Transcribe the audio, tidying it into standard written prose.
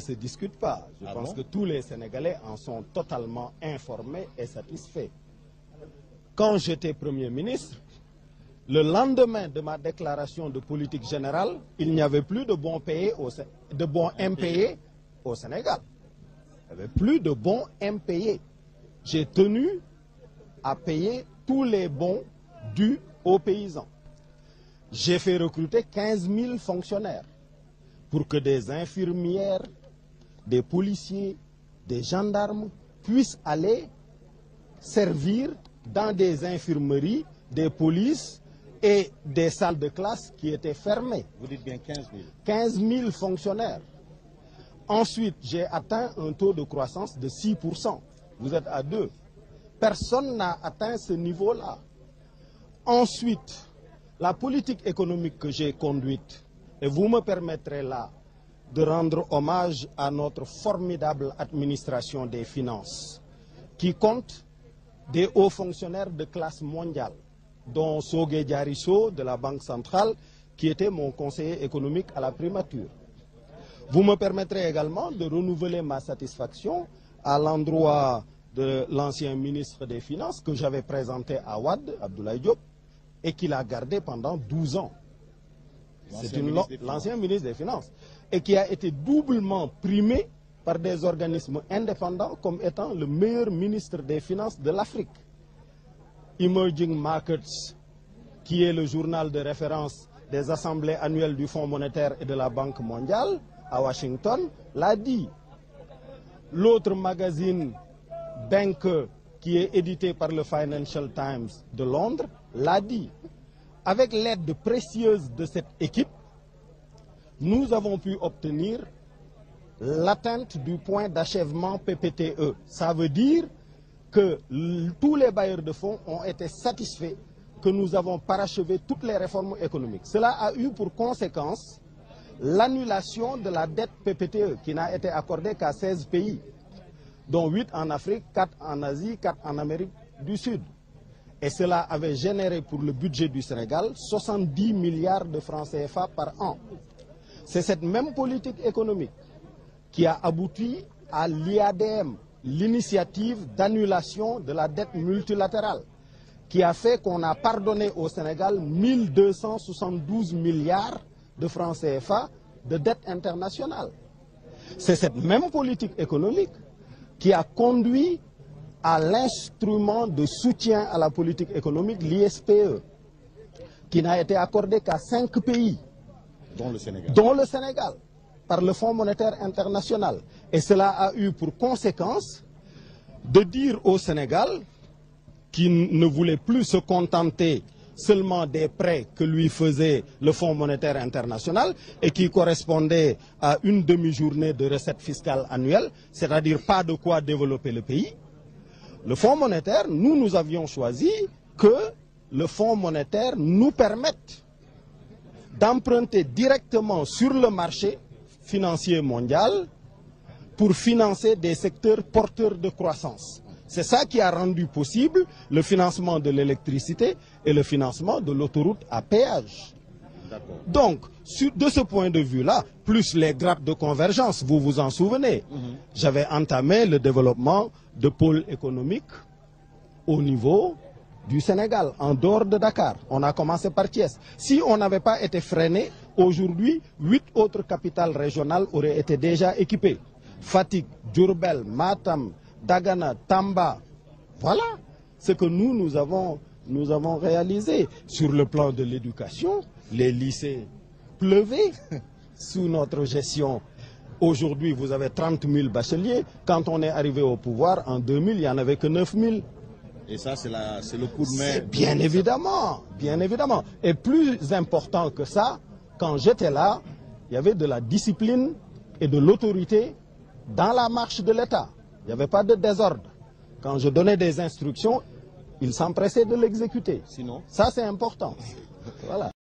se discute pas. Je pense que tous les Sénégalais en sont totalement informés et satisfaits. Quand j'étais Premier ministre, le lendemain de ma déclaration de politique générale, il n'y avait plus de bons impayés au Sénégal. Il n'y avait plus de bons impayés. J'ai tenu à payer tous les bons dus aux paysans. J'ai fait recruter 15 000 fonctionnaires pour que des infirmières, des policiers, des gendarmes puissent aller servir dans des infirmeries, des polices et des salles de classe qui étaient fermées. Vous dites bien 15 000. 15 000 fonctionnaires. Ensuite, j'ai atteint un taux de croissance de 6%. Vous êtes à 2%. Personne n'a atteint ce niveau-là. Ensuite, la politique économique que j'ai conduite, et vous me permettrez là de rendre hommage à notre formidable administration des finances, qui compte des hauts fonctionnaires de classe mondiale, dont Sogué Diarisso de la Banque centrale, qui était mon conseiller économique à la primature. Vous me permettrez également de renouveler ma satisfaction à l'endroit de l'ancien ministre des Finances que j'avais présenté à Wade, Abdoulaye Diop, et qu'il a gardé pendant 12 ans. C'est l'ancien ministre des Finances. Et qui a été doublement primé par des organismes indépendants comme étant le meilleur ministre des Finances de l'Afrique. Emerging Markets, qui est le journal de référence des assemblées annuelles du Fonds monétaire et de la Banque mondiale, à Washington, l'a dit. L'autre magazine, Banker, qui est édité par le Financial Times de Londres, l'a dit. Avec l'aide précieuse de cette équipe, nous avons pu obtenir l'atteinte du point d'achèvement PPTE. Ça veut dire que tous les bailleurs de fonds ont été satisfaits que nous avons parachevé toutes les réformes économiques. Cela a eu pour conséquence l'annulation de la dette PPTE qui n'a été accordée qu'à 16 pays, dont 8 en Afrique, 4 en Asie, 4 en Amérique du Sud. Et cela avait généré pour le budget du Sénégal 70 milliards de francs CFA par an. C'est cette même politique économique qui a abouti à l'IADM, l'initiative d'annulation de la dette multilatérale, qui a fait qu'on a pardonné au Sénégal 1272 milliards de francs CFA de dette internationale. C'est cette même politique économique qui a conduit à l'instrument de soutien à la politique économique, l'ISPE, qui n'a été accordé qu'à 5 pays, dont le Sénégal, par le Fonds monétaire international. Et cela a eu pour conséquence de dire au Sénégal, qui ne voulait plus se contenter seulement des prêts que lui faisait le Fonds monétaire international et qui correspondait à une demi-journée de recettes fiscales annuelles, c'est-à-dire pas de quoi développer le pays. Le Fonds monétaire, nous avions choisi que le Fonds monétaire nous permette d'emprunter directement sur le marché financier mondial pour financer des secteurs porteurs de croissance. C'est ça qui a rendu possible le financement de l'électricité et le financement de l'autoroute à péage. Donc, de ce point de vue-là, plus les grappes de convergence, vous vous en souvenez, j'avais entamé le développement de pôles économiques au niveau du Sénégal, en dehors de Dakar. On a commencé par Thiès. Si on n'avait pas été freiné, aujourd'hui, 8 autres capitales régionales auraient été déjà équipées. Fatick, Diourbel, Matam, Dagana, Tamba. Voilà ce que nous avons réalisé. Sur le plan de l'éducation, les lycées pleuvaient sous notre gestion. Aujourd'hui, vous avez 30 000 bacheliers. Quand on est arrivé au pouvoir, en 2000, il n'y en avait que 9 000. Et ça, c'est le coup de main. Bien évidemment, bien évidemment. Et plus important que ça, quand j'étais là, il y avait de la discipline et de l'autorité dans la marche de l'État. Il n'y avait pas de désordre. Quand je donnais des instructions, ils s'empressaient de l'exécuter. Sinon, ça c'est important. Voilà.